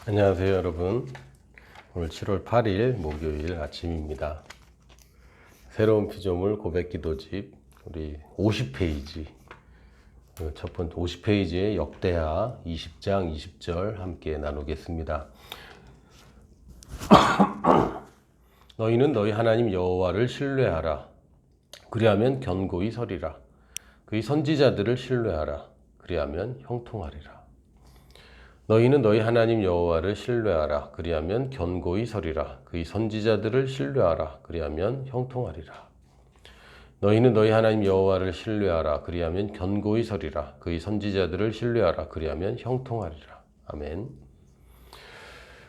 안녕하세요 여러분. 오늘 7월 8일 목요일 아침입니다. 새로운 피조물 고백기도집 우리 50페이지 첫 번째 50페이지의 역대하 20장 20절 함께 나누겠습니다. 너희는 너희 하나님 여호와를 신뢰하라. 그리하면 견고히 서리라. 그의 선지자들을 신뢰하라. 그리하면 형통하리라. 너희는 너희 하나님 여호와를 신뢰하라. 그리하면 견고히 서리라. 그의 선지자들을 신뢰하라. 그리하면 형통하리라. 너희는 너희 하나님 여호와를 신뢰하라. 그리하면 견고히 서리라. 그의 선지자들을 신뢰하라. 그리하면 형통하리라. 아멘.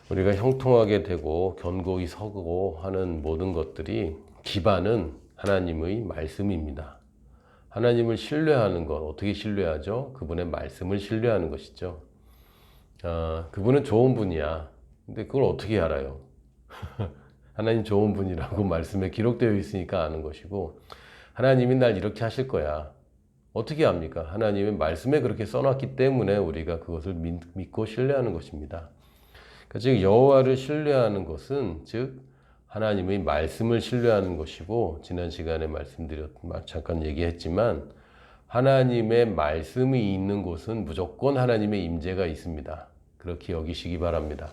우리가 형통하게 되고 견고히 서고 하는 모든 것들이 기반은 하나님의 말씀입니다. 하나님을 신뢰하는 것, 어떻게 신뢰하죠? 그분의 말씀을 신뢰하는 것이죠. 그분은 좋은 분이야. 근데 그걸 어떻게 알아요? 하나님 좋은 분이라고 말씀에 기록되어 있으니까 아는 것이고, 하나님이 날 이렇게 하실 거야. 어떻게 압니까? 하나님의 말씀에 그렇게 써놨기 때문에 우리가 그것을 믿고 신뢰하는 것입니다. 그러니까 즉 여호와를 신뢰하는 것은 즉 하나님의 말씀을 신뢰하는 것이고, 지난 시간에 잠깐 얘기했지만 하나님의 말씀이 있는 곳은 무조건 하나님의 임재가 있습니다. 그렇게 여기시기 바랍니다.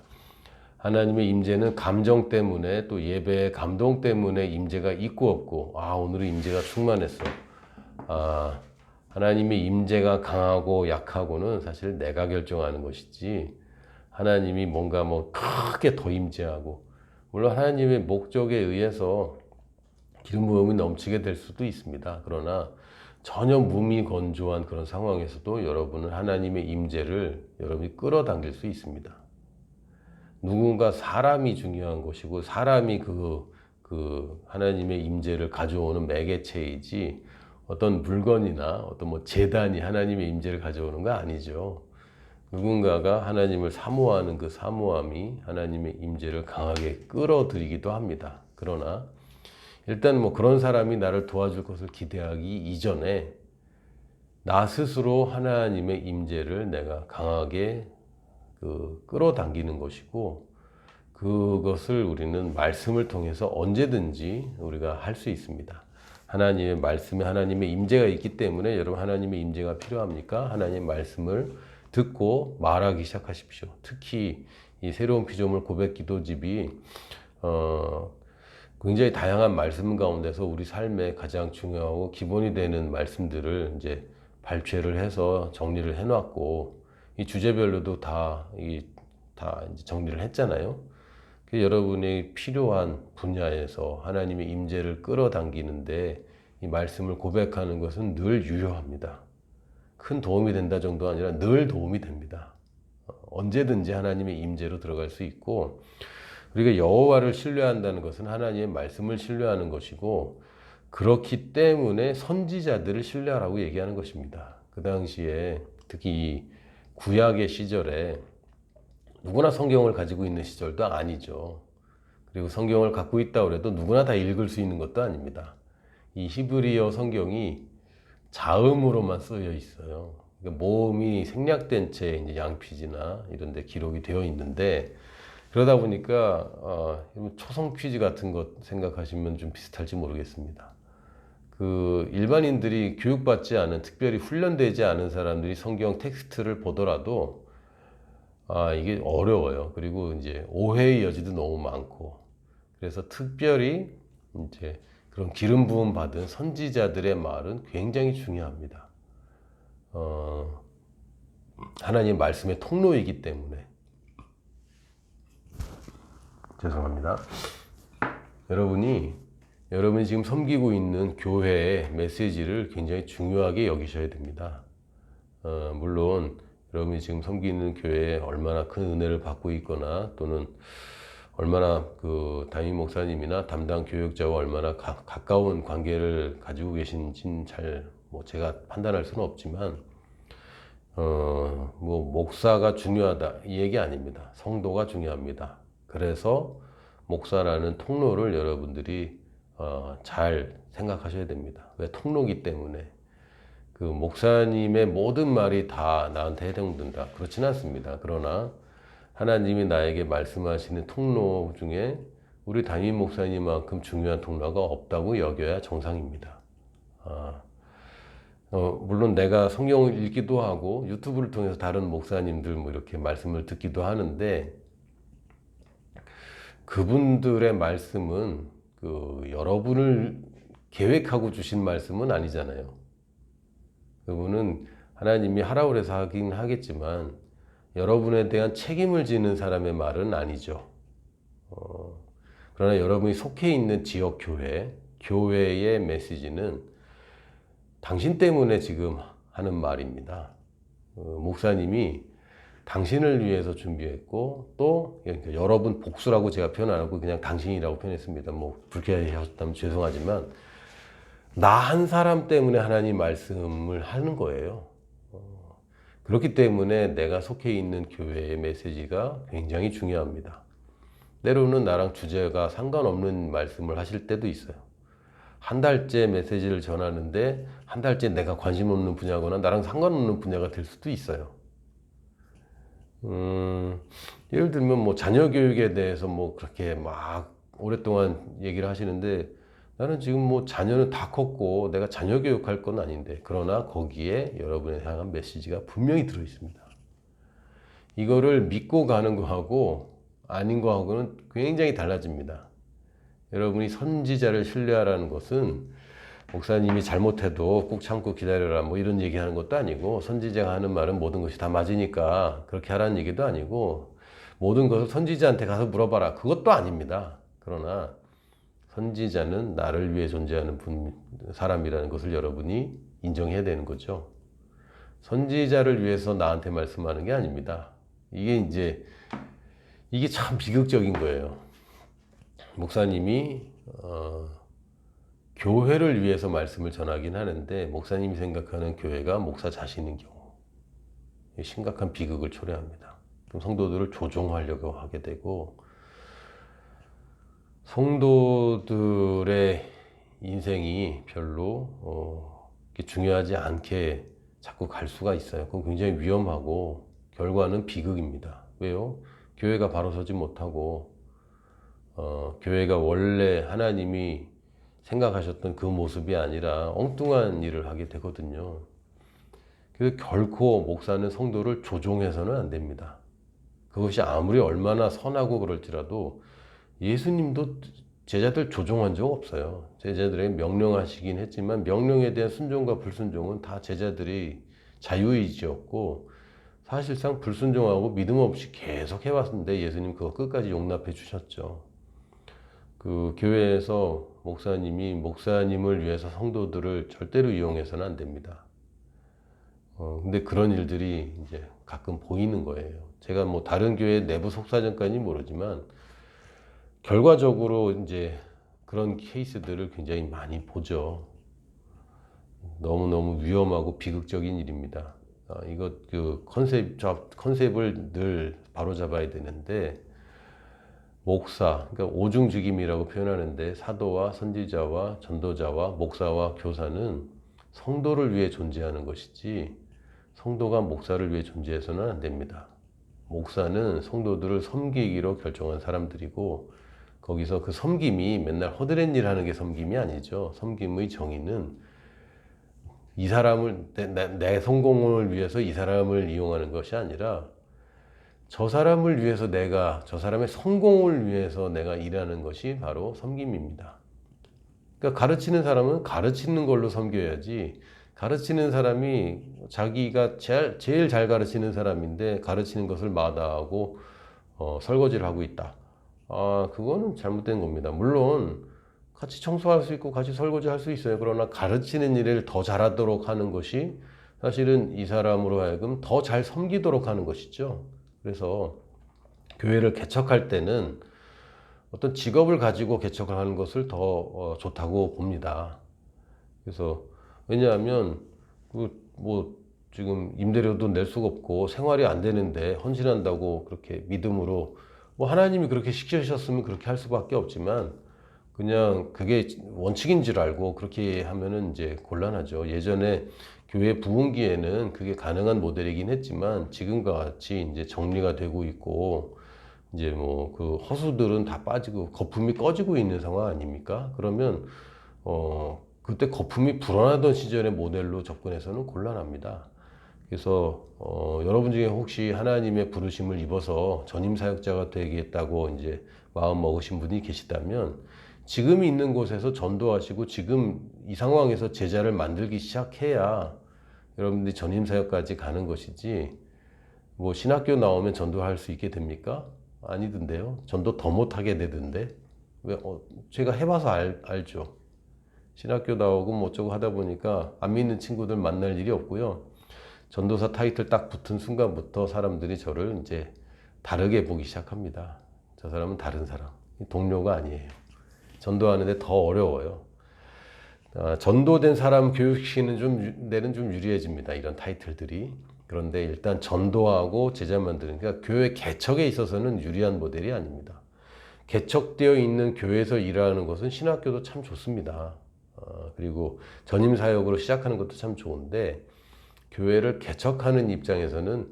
하나님의 임재는 감정 때문에 또 예배의 감동 때문에 임재가 있고 없고, 오늘은 임재가 충만했어. 하나님의 임재가 강하고 약하고는 사실 내가 결정하는 것이지, 하나님이 뭔가 크게 더 임재하고, 물론 하나님의 목적에 의해서 기름 부음이 넘치게 될 수도 있습니다. 그러나 전혀 무미건조한 그런 상황에서도 여러분은 하나님의 임재를 여러분이 끌어당길 수 있습니다. 누군가 사람이 중요한 것이고, 사람이 그 하나님의 임재를 가져오는 매개체이지, 어떤 물건이나 어떤 재단이 하나님의 임재를 가져오는 거 아니죠. 누군가가 하나님을 사모하는 그 사모함이 하나님의 임재를 강하게 끌어들이기도 합니다. 그러나 일단 그런 사람이 나를 도와줄 것을 기대하기 이전에 나 스스로 하나님의 임재를 내가 강하게 끌어당기는 것이고, 그것을 우리는 말씀을 통해서 언제든지 우리가 할 수 있습니다. 하나님의 말씀에 하나님의 임재가 있기 때문에, 여러분 하나님의 임재가 필요합니까? 하나님의 말씀을 듣고 말하기 시작하십시오. 특히 이 새로운 피조물 고백 기도집이 굉장히 다양한 말씀 가운데서 우리 삶에 가장 중요하고 기본이 되는 말씀들을 이제 발췌를 해서 정리를 해놨고, 이 주제별로도 다 이제 정리를 했잖아요. 여러분이 필요한 분야에서 하나님의 임재를 끌어당기는데 이 말씀을 고백하는 것은 늘 유효합니다. 큰 도움이 된다 정도가 아니라 늘 도움이 됩니다. 언제든지 하나님의 임재로 들어갈 수 있고, 우리가 여호와를 신뢰한다는 것은 하나님의 말씀을 신뢰하는 것이고, 그렇기 때문에 선지자들을 신뢰하라고 얘기하는 것입니다. 그 당시에 특히 이 구약의 시절에 누구나 성경을 가지고 있는 시절도 아니죠. 그리고 성경을 갖고 있다고 해도 누구나 다 읽을 수 있는 것도 아닙니다. 이 히브리어 성경이 자음으로만 쓰여 있어요. 그러니까 모음이 생략된 채 이제 양피지나 이런 데 기록이 되어 있는데, 그러다 보니까 초성 퀴즈 같은 것 생각하시면 좀 비슷할지 모르겠습니다. 일반인들이 교육받지 않은, 특별히 훈련되지 않은 사람들이 성경 텍스트를 보더라도 이게 어려워요. 그리고 이제 오해의 여지도 너무 많고, 그래서 특별히 이제 그런 기름 부음 받은 선지자들의 말은 굉장히 중요합니다. 하나님의 말씀의 통로이기 때문에. 죄송합니다. 여러분이 지금 섬기고 있는 교회의 메시지를 굉장히 중요하게 여기셔야 됩니다. 물론 여러분이 지금 섬기는 교회에 얼마나 큰 은혜를 받고 있거나, 또는 얼마나 담임 목사님이나 담당 교육자와 얼마나 가까운 관계를 가지고 계신지는 제가 판단할 수는 없지만, 목사가 중요하다 이 얘기 아닙니다. 성도가 중요합니다. 그래서 목사라는 통로를 여러분들이 잘 생각하셔야 됩니다. 왜? 통로기 때문에. 목사님의 모든 말이 다 나한테 해당된다, 그렇지는 않습니다. 그러나 하나님이 나에게 말씀하시는 통로 중에 우리 담임 목사님만큼 중요한 통로가 없다고 여겨야 정상입니다. 물론 내가 성경을 읽기도 하고 유튜브를 통해서 다른 목사님들 뭐 이렇게 말씀을 듣기도 하는데 그분들의 말씀은 여러분을 계획하고 주신 말씀은 아니잖아요. 그분은 하나님이 하라고 해서 하긴 하겠지만 여러분에 대한 책임을 지는 사람의 말은 아니죠. 그러나 여러분이 속해 있는 지역 교회의 메시지는 당신 때문에 지금 하는 말입니다. 목사님이 당신을 위해서 준비했고 또 여러분 복수라고 제가 표현 안 하고 그냥 당신이라고 표현했습니다. 뭐 불쾌하셨다면 죄송하지만 나 한 사람 때문에 하나님 말씀을 하는 거예요. 그렇기 때문에 내가 속해 있는 교회의 메시지가 굉장히 중요합니다. 때로는 나랑 주제가 상관없는 말씀을 하실 때도 있어요. 한 달째 메시지를 전하는데 한 달째 내가 관심 없는 분야거나 나랑 상관없는 분야가 될 수도 있어요. 예를 들면 뭐 자녀 교육에 대해서 뭐 그렇게 막 오랫동안 얘기를 하시는데 나는 지금 뭐 자녀는 다 컸고 내가 자녀 교육할 건 아닌데 그러나 거기에 여러분에 향한 메시지가 분명히 들어 있습니다. 이거를 믿고 가는 거하고 아닌 거하고는 굉장히 달라집니다. 여러분이 선지자를 신뢰하라는 것은 목사님이 잘못해도 꾹 참고 기다려라 뭐 이런 얘기하는 것도 아니고 선지자가 하는 말은 모든 것이 다 맞으니까 그렇게 하라는 얘기도 아니고 모든 것을 선지자한테 가서 물어봐라 그것도 아닙니다. 그러나 선지자는 나를 위해 존재하는 사람이라는 것을 여러분이 인정해야 되는 거죠. 선지자를 위해서 나한테 말씀하는 게 아닙니다. 이게 참 비극적인 거예요. 목사님이 교회를 위해서 말씀을 전하긴 하는데 목사님이 생각하는 교회가 목사 자신인 경우 심각한 비극을 초래합니다. 그럼 성도들을 조종하려고 하게 되고 성도들의 인생이 별로 중요하지 않게 자꾸 갈 수가 있어요. 그건 굉장히 위험하고 결과는 비극입니다. 왜요? 교회가 바로 서지 못하고 교회가 원래 하나님이 생각하셨던 그 모습이 아니라 엉뚱한 일을 하게 되거든요. 그래서 결코 목사는 성도를 조종해서는 안 됩니다. 그것이 아무리 얼마나 선하고 그럴지라도 예수님도 제자들 조종한 적 없어요. 제자들에게 명령하시긴 했지만 명령에 대한 순종과 불순종은 다 제자들이 자유의지였고 사실상 불순종하고 믿음 없이 계속 해왔는데 예수님 그거 끝까지 용납해 주셨죠. 그 교회에서 목사님이 목사님을 위해서 성도들을 절대로 이용해서는 안 됩니다. 근데 그런 일들이 이제 가끔 보이는 거예요. 제가 뭐 다른 교회 내부 속사정까지는 모르지만 결과적으로 이제 그런 케이스들을 굉장히 많이 보죠. 너무너무 위험하고 비극적인 일입니다. 이거 컨셉을 늘 바로잡아야 되는데 목사, 그러니까 오중직임이라고 표현하는데 사도와 선지자와 전도자와 목사와 교사는 성도를 위해 존재하는 것이지 성도가 목사를 위해 존재해서는 안 됩니다. 목사는 성도들을 섬기기로 결정한 사람들이고 거기서 그 섬김이 맨날 허드렛 일 하는 게 섬김이 아니죠. 섬김의 정의는 이 사람을 내 성공을 위해서 이 사람을 이용하는 것이 아니라 저 사람을 위해서 저 사람의 성공을 위해서 내가 일하는 것이 바로 섬김입니다. 그러니까 가르치는 사람은 가르치는 걸로 섬겨야지 가르치는 사람이 자기가 제일 잘 가르치는 사람인데 가르치는 것을 마다하고 설거지를 하고 있다. 그거는 잘못된 겁니다. 물론 같이 청소할 수 있고 같이 설거지 할 수 있어요. 그러나 가르치는 일을 더 잘하도록 하는 것이 사실은 이 사람으로 하여금 더 잘 섬기도록 하는 것이죠. 그래서 교회를 개척할 때는 어떤 직업을 가지고 개척을 하는 것을 더 좋다고 봅니다. 그래서 왜냐하면 뭐 지금 임대료도 낼 수가 없고 생활이 안 되는데 헌신한다고 그렇게 믿음으로 뭐 하나님이 그렇게 시키셨으면 그렇게 할 수밖에 없지만 그냥 그게 원칙인 줄 알고 그렇게 하면은 이제 곤란하죠. 예전에 교회 부흥기에는 그게 가능한 모델이긴 했지만 지금과 같이 이제 정리가 되고 있고 이제 뭐 그 허수들은 다 빠지고 거품이 꺼지고 있는 상황 아닙니까? 그러면 그때 거품이 불어나던 시절의 모델로 접근해서는 곤란합니다. 그래서 여러분 중에 혹시 하나님의 부르심을 입어서 전임 사역자가 되겠다고 이제 마음 먹으신 분이 계시다면 지금 있는 곳에서 전도하시고 지금 이 상황에서 제자를 만들기 시작해야 여러분들이 전임 사역까지 가는 것이지 뭐 신학교 나오면 전도할 수 있게 됩니까? 아니던데요. 전도 더 못하게 되던데. 왜? 제가 해봐서 알죠. 신학교 나오고 뭐 어쩌고 하다 보니까 안 믿는 친구들 만날 일이 없고요. 전도사 타이틀 딱 붙은 순간부터 사람들이 저를 이제 다르게 보기 시작합니다. 저 사람은 다른 사람. 동료가 아니에요. 전도하는데 더 어려워요. 전도된 사람 교육시키는 데는 좀 유리해집니다. 이런 타이틀들이. 그런데 일단 전도하고 제자 만드는, 그러니까 교회 개척에 있어서는 유리한 모델이 아닙니다. 개척되어 있는 교회에서 일하는 것은 신학교도 참 좋습니다. 그리고 전임 사역으로 시작하는 것도 참 좋은데 교회를 개척하는 입장에서는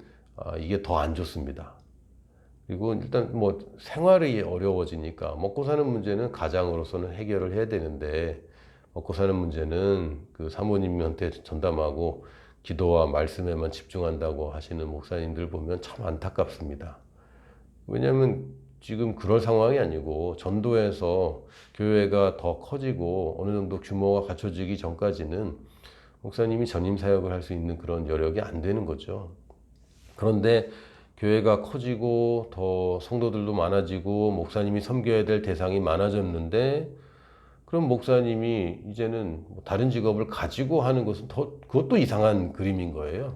이게 더 안 좋습니다. 그리고 일단 뭐 생활이 어려워지니까 먹고 사는 문제는 가장으로서는 해결을 해야 되는데 먹고 사는 문제는 그 사모님한테 전담하고 기도와 말씀에만 집중한다고 하시는 목사님들 보면 참 안타깝습니다. 왜냐하면 지금 그럴 상황이 아니고 전도해서 교회가 더 커지고 어느 정도 규모가 갖춰지기 전까지는 목사님이 전임 사역을 할 수 있는 그런 여력이 안 되는 거죠. 그런데 교회가 커지고 더 성도들도 많아지고 목사님이 섬겨야 될 대상이 많아졌는데 그럼 목사님이 이제는 다른 직업을 가지고 하는 것은 그것도 이상한 그림인 거예요.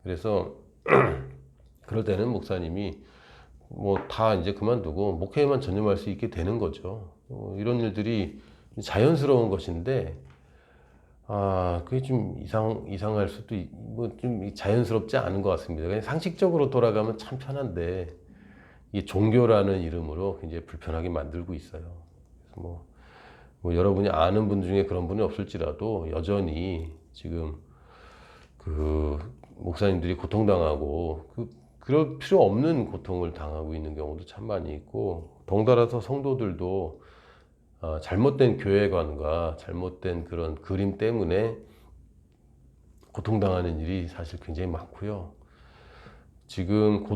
그래서 그럴 때는 목사님이 뭐 다 이제 그만두고 목회에만 전념할 수 있게 되는 거죠. 이런 일들이 자연스러운 것인데 그게 좀 이상할 수도, 뭐 좀 자연스럽지 않은 것 같습니다. 그냥 상식적으로 돌아가면 참 편한데, 이 종교라는 이름으로 굉장히 불편하게 만들고 있어요. 그래서 뭐 여러분이 아는 분 중에 그런 분이 없을지라도 여전히 지금 그 목사님들이 고통당하고 그럴 필요 없는 고통을 당하고 있는 경우도 참 많이 있고, 덩달아서 성도들도 잘못된 교회관과 잘못된 그런 그림 때문에 고통당하는 일이 사실 굉장히 많고요. 지금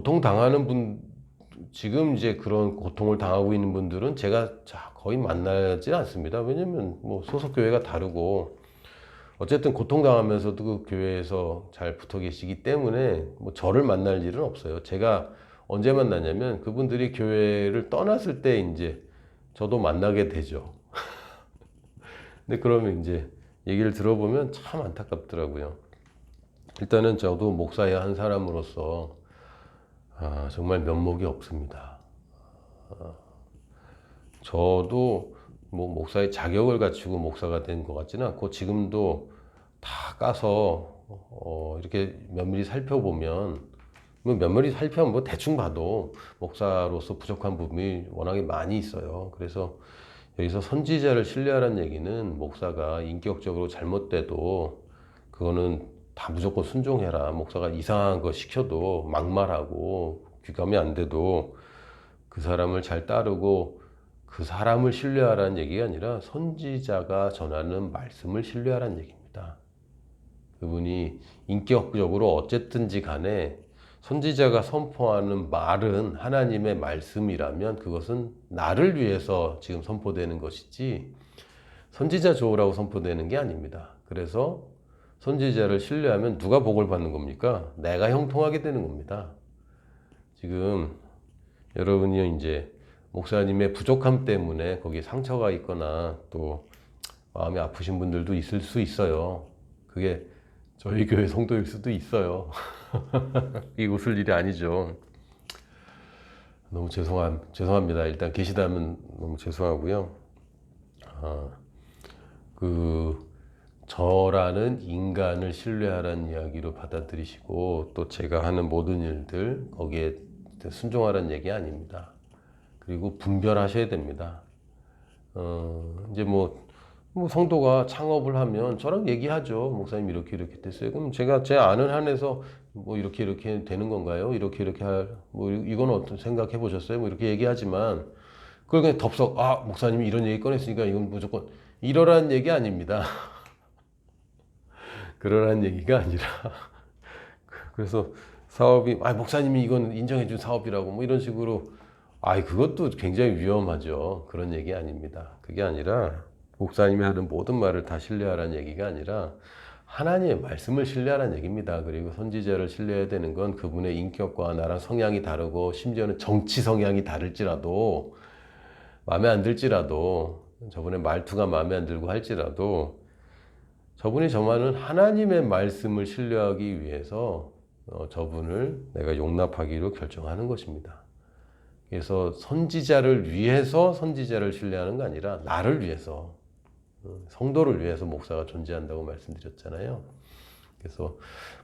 지금 이제 그런 고통을 당하고 있는 분들은 제가 거의 만나지 않습니다. 왜냐면 뭐 소속 교회가 다르고 어쨌든 고통당하면서도 그 교회에서 잘 붙어 계시기 때문에 뭐 저를 만날 일은 없어요. 제가 언제 만나냐면 그분들이 교회를 떠났을 때 이제 저도 만나게 되죠. 근데 그러면 이제 얘기를 들어보면 참 안타깝더라고요. 일단은 저도 목사의 한 사람으로서 정말 면목이 없습니다. 저도 뭐 목사의 자격을 갖추고 목사가 된 것 같지는 않고 지금도 다 까서 이렇게 면밀히 살펴보면 뭐 면밀히 살펴보면 뭐 대충 봐도 목사로서 부족한 부분이 워낙에 많이 있어요. 그래서 여기서 선지자를 신뢰하라는 얘기는 목사가 인격적으로 잘못돼도 그거는 다 무조건 순종해라. 목사가 이상한 거 시켜도 막말하고 귀감이 안 돼도 그 사람을 잘 따르고 그 사람을 신뢰하라는 얘기가 아니라 선지자가 전하는 말씀을 신뢰하라는 얘기입니다. 그분이 인격적으로 어쨌든지 간에 선지자가 선포하는 말은 하나님의 말씀이라면 그것은 나를 위해서 지금 선포되는 것이지 선지자 좋으라고 선포되는 게 아닙니다. 그래서 선지자를 신뢰하면 누가 복을 받는 겁니까? 내가 형통하게 되는 겁니다. 지금 여러분이 이제 목사님의 부족함 때문에 거기에 상처가 있거나 또 마음이 아프신 분들도 있을 수 있어요. 그게 저희 교회 성도일 수도 있어요. 이 웃을 일이 아니죠. 너무 죄송합니다. 일단 계시다면 너무 죄송하고요. 저라는 인간을 신뢰하라는 이야기로 받아들이시고 또 제가 하는 모든 일들 거기에 순종하라는 얘기 아닙니다. 그리고 분별하셔야 됩니다. 이제 뭐 성도가 창업을 하면 저랑 얘기하죠. 목사님 이렇게 이렇게 됐어요. 그럼 제가 제 아는 한에서 뭐 이렇게 이렇게 되는 건가요? 이렇게 이렇게 뭐 이건 어떤 생각해 보셨어요? 뭐 이렇게 얘기하지만 그걸 그냥 덥석 목사님이 이런 얘기 꺼냈으니까 이건 무조건 이러라는 얘기 아닙니다. 그러라는 얘기가 아니라 그래서 사업이 목사님이 이건 인정해 준 사업이라고 뭐 이런 식으로 그것도 굉장히 위험하죠. 그런 얘기 아닙니다. 그게 아니라 목사님이 하는 모든 말을 다 신뢰하라는 얘기가 아니라 하나님의 말씀을 신뢰하라는 얘기입니다. 그리고 선지자를 신뢰해야 되는 건 그분의 인격과 나랑 성향이 다르고 심지어는 정치 성향이 다를지라도 마음에 안 들지라도 저분의 말투가 마음에 안 들고 할지라도 저분이 정말은 하나님의 말씀을 신뢰하기 위해서 저분을 내가 용납하기로 결정하는 것입니다. 그래서 선지자를 위해서 선지자를 신뢰하는 게 아니라 나를 위해서 성도를 위해서 목사가 존재한다고 말씀드렸잖아요. 그래서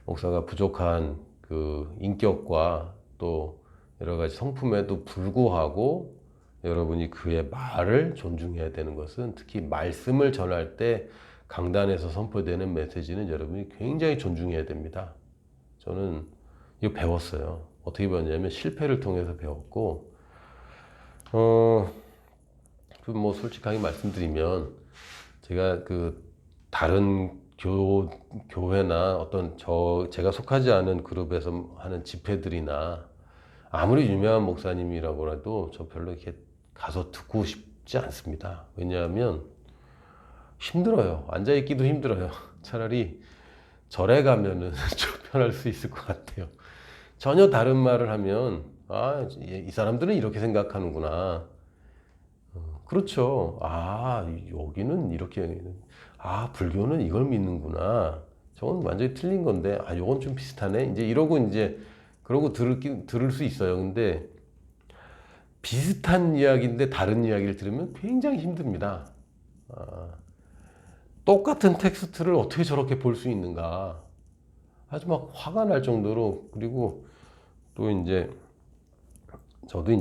목사가 부족한 그 인격과 또 여러 가지 성품에도 불구하고 여러분이 그의 말을 존중해야 되는 것은 특히 말씀을 전할 때 강단에서 선포되는 메시지는 여러분이 굉장히 존중해야 됩니다. 저는 이거 배웠어요. 어떻게 배웠냐면 실패를 통해서 배웠고 뭐 솔직하게 말씀드리면 제가 그 다른 교회나 어떤 제가 속하지 않은 그룹에서 하는 집회들이나 아무리 유명한 목사님이라고 해도 저 별로 이렇게 가서 듣고 싶지 않습니다. 왜냐하면 힘들어요. 앉아있기도 힘들어요. 차라리 절에 가면은 좀 편할 수 있을 것 같아요. 전혀 다른 말을 하면 이 사람들은 이렇게 생각하는구나. 그렇죠. 여기는 이렇게 불교는 이걸 믿는구나. 저건 완전히 틀린 건데 요건 좀 비슷하네. 이제 이러고 그러고 들을 수 있어요. 근데 비슷한 이야기인데 다른 이야기를 들으면 굉장히 힘듭니다. 똑같은 텍스트를 어떻게 저렇게 볼 수 있는가. 아주 막 화가 날 정도로. 그리고 또 저도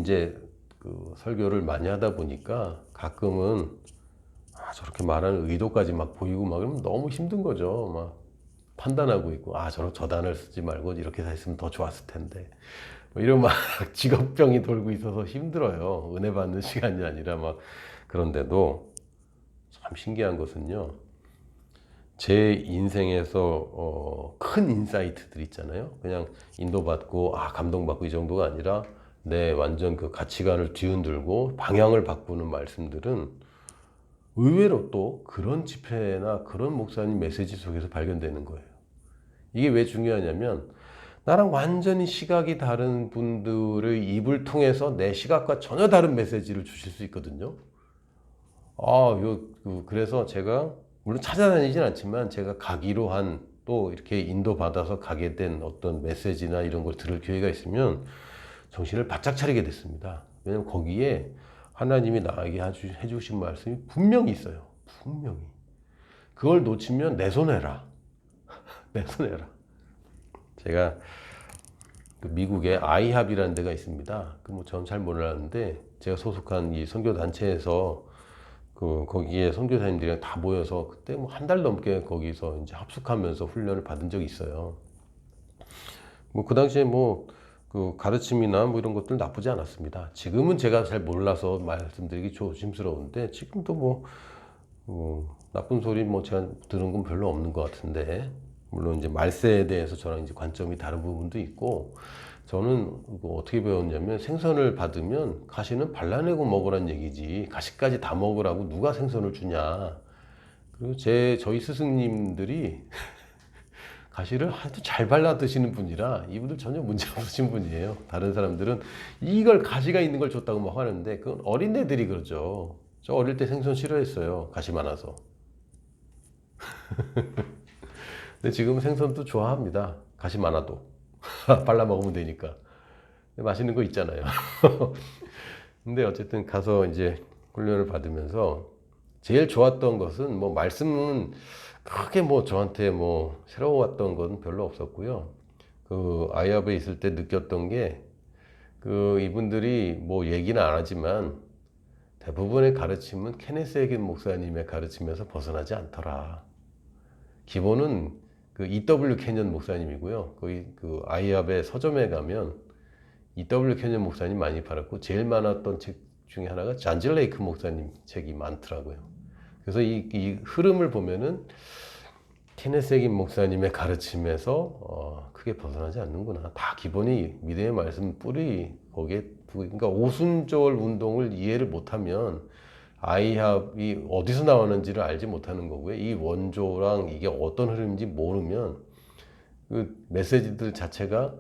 그 설교를 많이 하다 보니까 가끔은 저렇게 말하는 의도까지 막 보이고 막 그러면 너무 힘든 거죠. 막 판단하고 있고 저 단어를 쓰지 말고 이렇게 했으면 더 좋았을 텐데 뭐 이런 막 직업병이 돌고 있어서 힘들어요. 은혜 받는 시간이 아니라 막. 그런데도 참 신기한 것은요, 제 인생에서 큰 인사이트들 있잖아요. 그냥 인도받고 감동받고 이 정도가 아니라 완전 그 가치관을 뒤흔들고 방향을 바꾸는 말씀들은 의외로 또 그런 집회나 그런 목사님 메시지 속에서 발견되는 거예요. 이게 왜 중요하냐면 나랑 완전히 시각이 다른 분들의 입을 통해서 내 시각과 전혀 다른 메시지를 주실 수 있거든요. 그래서 제가 물론 찾아다니진 않지만 제가 가기로 한 또 이렇게 인도받아서 가게 된 어떤 메시지나 이런 걸 들을 기회가 있으면 정신을 바짝 차리게 됐습니다. 왜냐면 거기에 하나님이 나에게 해주신 말씀이 분명히 있어요. 분명히. 그걸 놓치면 내 손해라. 내 손해라. 제가 그 미국에 아이합이라는 데가 있습니다. 전 잘 몰랐는데 제가 소속한 이 선교 단체에서 거기에 선교사님들이랑 다 모여서 그때 한 달 넘게 거기서 합숙하면서 훈련을 받은 적이 있어요. 그 당시에 그 가르침이나 이런 것들 나쁘지 않았습니다. 지금은 제가 잘 몰라서 말씀드리기 조심스러운데 지금도 나쁜 소리 제가 들은 건 별로 없는 것 같은데, 물론 말세에 대해서 저랑 관점이 다른 부분도 있고, 저는 어떻게 배웠냐면 생선을 받으면 가시는 발라내고 먹으란 얘기지 가시까지 다 먹으라고 누가 생선을 주냐. 그리고 저희 스승님들이 가시를 아주 잘 발라 드시는 분이라 이분들 전혀 문제 없으신 분이에요. 다른 사람들은 이걸 가시가 있는 걸 줬다고 막 하는데 그건 어린애들이 그러죠. 저 어릴 때 생선 싫어했어요. 가시 많아서. 근데 지금 생선도 좋아합니다. 가시 많아도. 발라 먹으면 되니까. 맛있는 거 있잖아요. 근데 어쨌든 가서 훈련을 받으면서 제일 좋았던 것은 말씀은 크게 저한테 새로웠던 건 별로 없었고요. 그 아이합에 있을 때 느꼈던 게 이분들이 얘기는 안 하지만 대부분의 가르침은 케네스 해긴 목사님의 가르침에서 벗어나지 않더라. 기본은 그 E.W. 케년 목사님이고요. 거기 그 아이합의 서점에 가면 E.W. 케년 목사님 많이 팔았고 제일 많았던 책 중에 하나가 잔 레이크 목사님 책이 많더라고요. 그래서 이 흐름을 보면은 케네스 해긴 목사님의 가르침에서 크게 벗어나지 않는구나. 다 기본이 믿음의 말씀 뿌리 거기에 그러니까 오순절 운동을 이해를 못하면 아이합이 어디서 나왔는지를 알지 못하는 거고요. 이 원조랑 이게 어떤 흐름인지 모르면 그 메시지들 자체가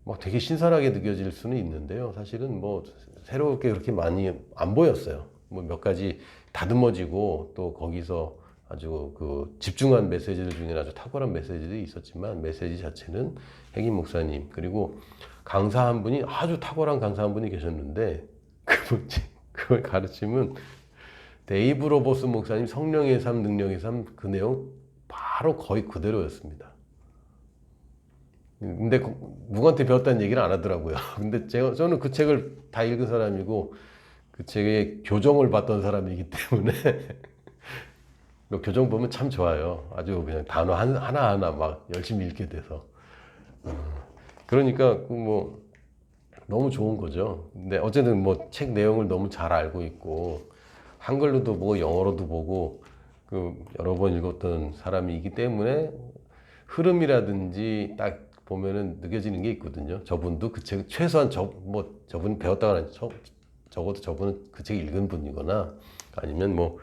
막 되게 신선하게 느껴질 수는 있는데요. 사실은 뭐 새롭게 그렇게 많이 안 보였어요. 뭐 몇 가지 다듬어지고 또 거기서 아주 그 집중한 메시지들 중에 아주 탁월한 메시지들이 있었지만 메시지 자체는 해긴 목사님 그리고 강사 한 분이 아주 탁월한 강사 한 분이 계셨는데 그걸 가르침은 데이브 로버스 목사님 성령의 삶 능력의 삶 그 내용 바로 거의 그대로였습니다. 근데 누구한테 배웠다는 얘기를 안 하더라고요. 근데 저는 그 책을 다 읽은 사람이고 그 책의 교정을 봤던 사람이기 때문에 교정 보면 참 좋아요. 아주 그냥 단어 하나하나 막 열심히 읽게 돼서. 그러니까 뭐 너무 좋은 거죠. 근데 어쨌든 뭐 책 내용을 너무 잘 알고 있고 한글로도 보고 영어로도 보고 그 여러 번 읽었던 사람이기 때문에 흐름이라든지 딱 보면은 느껴지는 게 있거든요. 저분도 그 책 최소한 저분 배웠다가 적어도 저분은 그 책 읽은 분이거나 아니면 뭐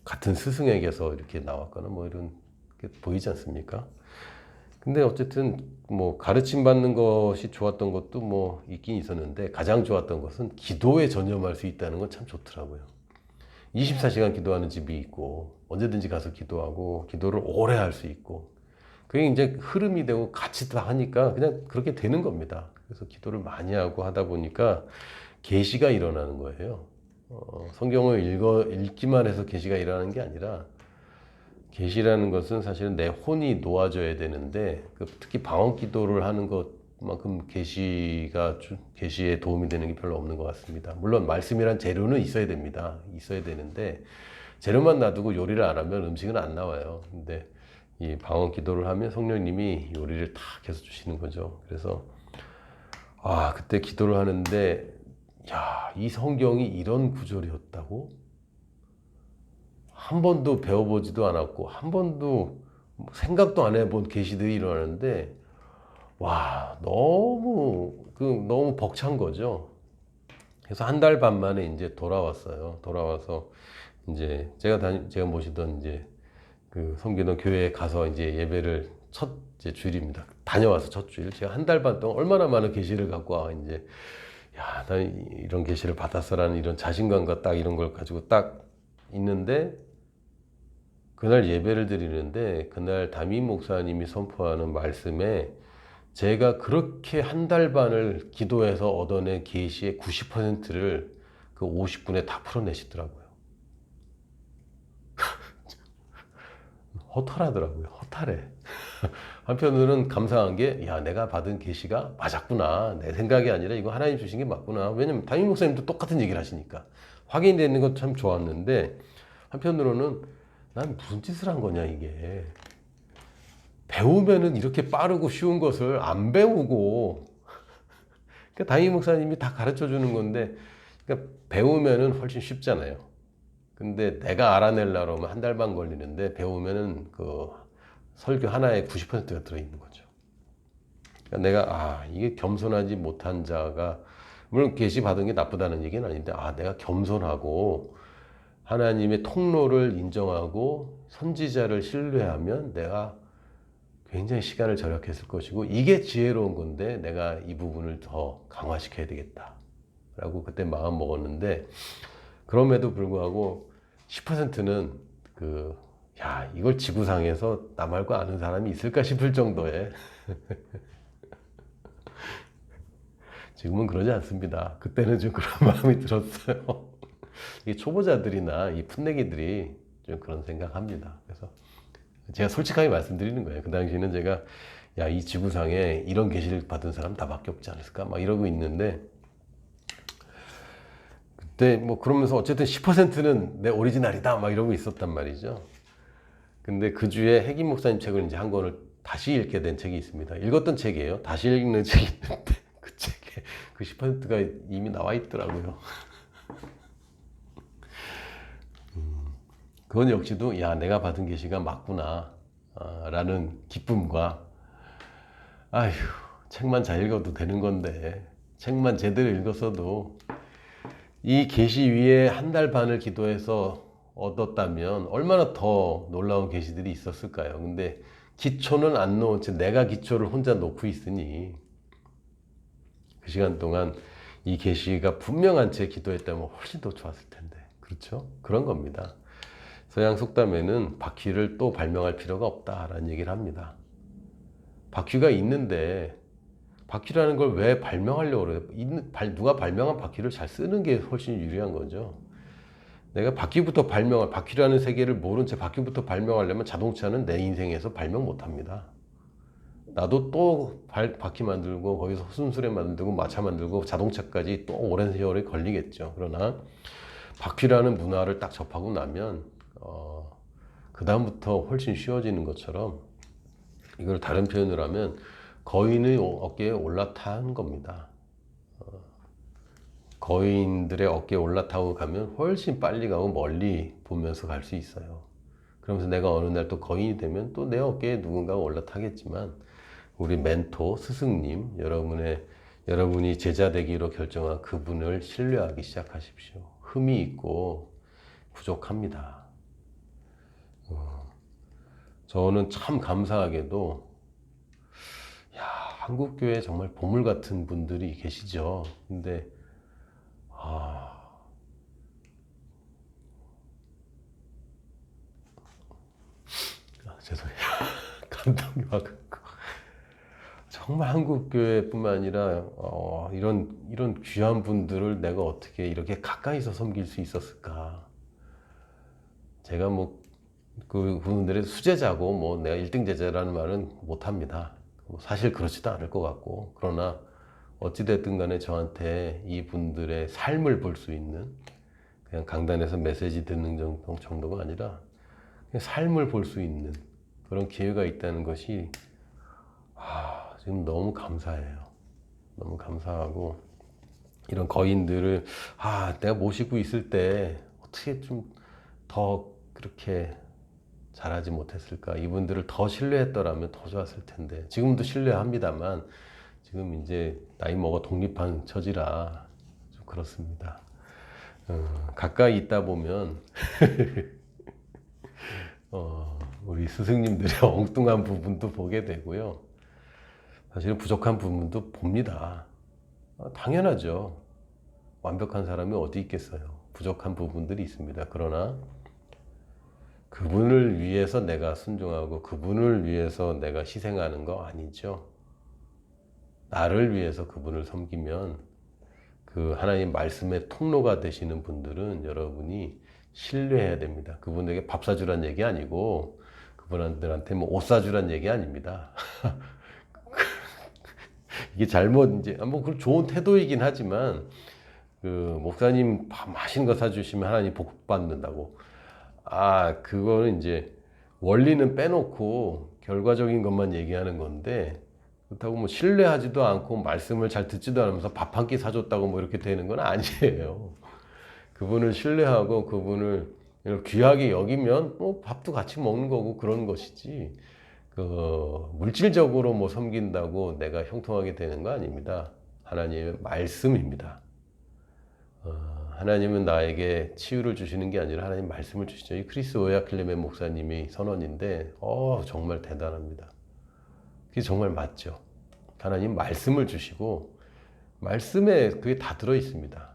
같은 스승에게서 이렇게 나왔거나 뭐 이런 게 보이지 않습니까? 근데 어쨌든 뭐 가르침 받는 것이 좋았던 것도 뭐 있긴 있었는데 가장 좋았던 것은 기도에 전념할 수 있다는 건 참 좋더라고요. 24시간 기도하는 집이 있고 언제든지 가서 기도하고 기도를 오래 할 수 있고 그게 이제 흐름이 되고 같이 다 하니까 그냥 그렇게 되는 겁니다. 그래서 기도를 많이 하고 하다 보니까 계시가 일어나는 거예요. 성경을 읽기만 해서 계시가 일어나는 게 아니라 계시라는 것은 사실은 내 혼이 놓아져야 되는데 특히 방언 기도를 하는 것만큼 계시에 도움이 되는 게 별로 없는 것 같습니다. 물론 말씀이란 재료는 있어야 됩니다. 있어야 되는데 재료만 놔두고 요리를 안 하면 음식은 안 나와요. 근데 이 방언 기도를 하면 성령님이 요리를 다 계속 주시는 거죠. 그래서 그때 기도를 하는데 야, 이 성경이 이런 구절이었다고? 한 번도 배워보지도 않았고 한 번도 생각도 안 해본 계시들이 일어나는데 와 너무 벅찬 거죠. 그래서 한 달 반 만에 이제 돌아왔어요. 돌아와서 이제 제가 모시던 이제 그 섬기던 교회에 가서 이제 예배를 첫 주일입니다. 다녀와서 첫 주일 제가 한 달 반 동안 얼마나 많은 계시를 갖고 이제 야, 나 이런 계시를 받았어라는 이런 자신감과 딱 이런 걸 가지고 딱 있는데 그날 예배를 드리는데 그날 담임 목사님이 선포하는 말씀에 제가 그렇게 한 달 반을 기도해서 얻어낸 계시의 90%를 그 50분에 다 풀어내시더라고요. 허탈하더라고요. 허탈해. 한편으로는 감사한 게, 야, 내가 받은 계시가 맞았구나. 내 생각이 아니라 이거 하나님 주신 게 맞구나. 왜냐면 담임 목사님도 똑같은 얘기를 하시니까. 확인되는 건 참 좋았는데, 한편으로는 난 무슨 짓을 한 거냐, 이게. 배우면은 이렇게 빠르고 쉬운 것을 안 배우고, 그러니까 담임 목사님이 다 가르쳐 주는 건데, 그러니까 배우면은 훨씬 쉽잖아요. 근데 내가 알아내려고 하면 한 달 반 걸리는데 배우면은 그 설교 하나에 90%가 들어있는 거죠. 그러니까 내가 이게 겸손하지 못한 자가 물론 계시 받은 게 나쁘다는 얘기는 아닌데 내가 겸손하고 하나님의 통로를 인정하고 선지자를 신뢰하면 내가 굉장히 시간을 절약했을 것이고 이게 지혜로운 건데 내가 이 부분을 더 강화시켜야 되겠다 라고 그때 마음 먹었는데 그럼에도 불구하고 10%는 이걸 지구상에서 나 말고 아는 사람이 있을까 싶을 정도의 지금은 그러지 않습니다. 그때는 좀 그런 마음이 들었어요. 이 초보자들이나 이 풋내기들이 좀 그런 생각합니다. 그래서 제가 솔직하게 말씀드리는 거예요. 그 당시에는 제가 이 지구상에 이런 계시를 받은 사람 나밖에 없지 않을까 막 이러고 있는데 그때 뭐 그러면서 어쨌든 10%는 내 오리지널이다 막 이러고 있었단 말이죠. 근데 그 주에 핵임 목사님 책을 이제 한 권을 다시 읽게 된 책이 있습니다. 읽었던 책이에요. 다시 읽는 책이 있는데 그 책에 그 10%가 이미 나와 있더라고요. 그건 역시도 야 내가 받은 계시가 맞구나 라는 기쁨과 아휴 책만 잘 읽어도 되는 건데 책만 제대로 읽었어도 이 계시 위에 한 달 반을 기도해서 얻었다면 얼마나 더 놀라운 계시들이 있었을까요? 근데 기초는 안 놓은 채 내가 기초를 혼자 놓고 있으니 그 시간 동안 이 계시가 분명한 채 기도했다면 훨씬 더 좋았을 텐데 그렇죠? 그런 겁니다. 서양 속담에는 바퀴를 또 발명할 필요가 없다라는 얘기를 합니다. 바퀴가 있는데 바퀴라는 걸 왜 발명하려고 그래요? 누가 발명한 바퀴를 잘 쓰는 게 훨씬 유리한 거죠. 내가 바퀴부터 바퀴라는 세계를 모른 채 바퀴부터 발명하려면 자동차는 내 인생에서 발명 못 합니다. 나도 또 바퀴 만들고 거기서 순수레 만들고 마차 만들고 자동차까지 또 오랜 세월이 걸리겠죠. 그러나 바퀴라는 문화를 딱 접하고 나면 그 다음부터 훨씬 쉬워지는 것처럼 이걸 다른 표현을 하면 거인의 어깨에 올라탄 겁니다. 거인들의 어깨에 올라타고 가면 훨씬 빨리 가고 멀리 보면서 갈 수 있어요. 그러면서 내가 어느 날 또 거인이 되면 또 내 어깨에 누군가가 올라타겠지만 우리 멘토, 스승님, 여러분이 제자 되기로 결정한 그분을 신뢰하기 시작하십시오. 흠이 있고 부족합니다. 저는 참 감사하게도 한국교회에 정말 보물 같은 분들이 계시죠. 근데 죄송해요. 감동이 와갖고 정말 한국교회뿐만 아니라 이런 귀한 분들을 내가 어떻게 이렇게 가까이서 섬길 수 있었을까? 제가 뭐 그분들의 수제자고 뭐 내가 1등 제자라는 말은 못합니다. 사실 그렇지도 않을 것 같고 그러나 어찌됐든 간에 저한테 이분들의 삶을 볼 수 있는 그냥 강단에서 메시지 듣는 정도가 아니라 그냥 삶을 볼 수 있는 그런 기회가 있다는 것이 지금 너무 감사해요. 너무 감사하고 이런 거인들을 내가 모시고 있을 때 어떻게 좀 더 그렇게 잘하지 못했을까? 이분들을 더 신뢰했더라면 더 좋았을 텐데 지금도 신뢰합니다만 지금 이제 나이 먹어 독립한 처지라 좀 그렇습니다. 가까이 있다 보면 우리 스승님들의 엉뚱한 부분도 보게 되고요. 사실은 부족한 부분도 봅니다. 당연하죠. 완벽한 사람이 어디 있겠어요. 부족한 부분들이 있습니다. 그러나 그분을 위해서 내가 순종하고 그분을 위해서 내가 희생하는 거 아니죠. 나를 위해서 그분을 섬기면 그 하나님 말씀의 통로가 되시는 분들은 여러분이 신뢰해야 됩니다. 그분에게 밥 사주란 얘기 아니고 그분들한테 뭐 옷 사주란 얘기 아닙니다. 이게 이제 뭐 좋은 태도이긴 하지만 그 목사님 밥 맛있는 거 사주시면 하나님 복 받는다고. 그거는 이제 원리는 빼놓고 결과적인 것만 얘기하는 건데 그렇다고 뭐 신뢰하지도 않고 말씀을 잘 듣지도 않으면서 밥 한 끼 사줬다고 뭐 이렇게 되는 건 아니에요. 그분을 신뢰하고 그분을 귀하게 여기면 뭐 밥도 같이 먹는 거고 그런 것이지 물질적으로 뭐 섬긴다고 내가 형통하게 되는 거 아닙니다. 하나님의 말씀입니다. 하나님은 나에게 치유를 주시는 게 아니라 하나님 말씀을 주시죠. 이 크리스 오야클레멘 목사님이 선언인데 정말 대단합니다. 그게 정말 맞죠. 하나님 말씀을 주시고 말씀에 그게 다 들어 있습니다.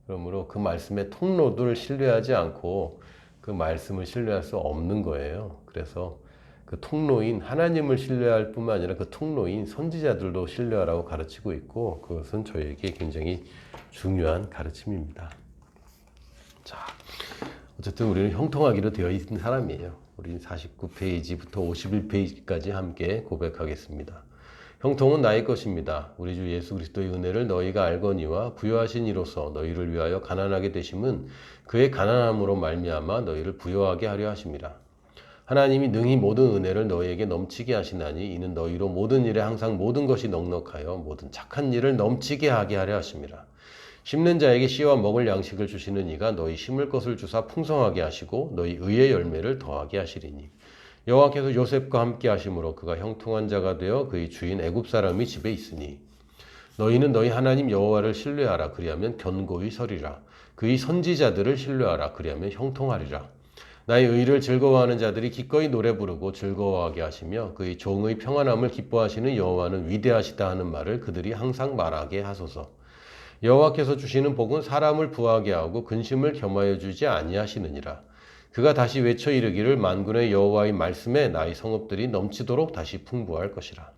그러므로 그 말씀의 통로들을 신뢰하지 않고 그 말씀을 신뢰할 수 없는 거예요. 그래서 그 통로인 하나님을 신뢰할 뿐만 아니라 그 통로인 선지자들도 신뢰하라고 가르치고 있고 그것은 저에게 굉장히 중요한 가르침입니다. 자, 어쨌든 우리는 형통하기로 되어 있는 사람이에요. 우리는 49페이지부터 51페이지까지 함께 고백하겠습니다. 형통은 나의 것입니다. 우리 주 예수 그리스도의 은혜를 너희가 알거니와 부요하신 이로써 너희를 위하여 가난하게 되심은 그의 가난함으로 말미암아 너희를 부요하게 하려 하심이라. 하나님이 능히 모든 은혜를 너희에게 넘치게 하시나니 이는 너희로 모든 일에 항상 모든 것이 넉넉하여 모든 착한 일을 넘치게 하게 하려 하심이라. 심는 자에게 씨와 먹을 양식을 주시는 이가 너희 심을 것을 주사 풍성하게 하시고 너희 의의 열매를 더하게 하시리니 여호와께서 요셉과 함께 하심으로 그가 형통한 자가 되어 그의 주인 애굽 사람이 집에 있으니 너희는 너희 하나님 여호와를 신뢰하라 그리하면 견고히 서리라. 그의 선지자들을 신뢰하라 그리하면 형통하리라. 나의 의를 즐거워하는 자들이 기꺼이 노래 부르고 즐거워하게 하시며 그의 종의 평안함을 기뻐하시는 여호와는 위대하시다 하는 말을 그들이 항상 말하게 하소서. 여호와께서 주시는 복은 사람을 부하게 하고 근심을 겸하여 주지 아니하시느니라. 그가 다시 외쳐 이르기를 만군의 여호와의 말씀에 나의 성읍들이 넘치도록 다시 풍부할 것이라.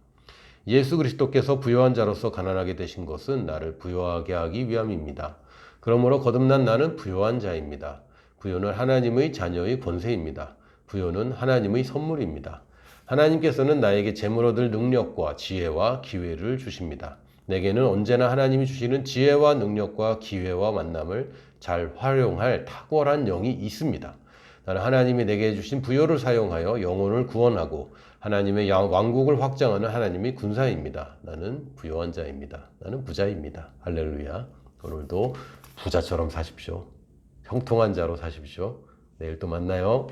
예수 그리스도께서 부요한 자로서 가난하게 되신 것은 나를 부요하게 하기 위함입니다. 그러므로 거듭난 나는 부요한 자입니다. 부요는 하나님의 자녀의 권세입니다. 부요는 하나님의 선물입니다. 하나님께서는 나에게 재물 얻을 능력과 지혜와 기회를 주십니다. 내게는 언제나 하나님이 주시는 지혜와 능력과 기회와 만남을 잘 활용할 탁월한 영이 있습니다. 나는 하나님이 내게 주신 부요를 사용하여 영혼을 구원하고 하나님의 왕국을 확장하는 하나님의 군사입니다. 나는 부요한 자입니다. 나는 부자입니다. 할렐루야. 오늘도 부자처럼 사십시오. 형통한 자로 사십시오. 내일 또 만나요.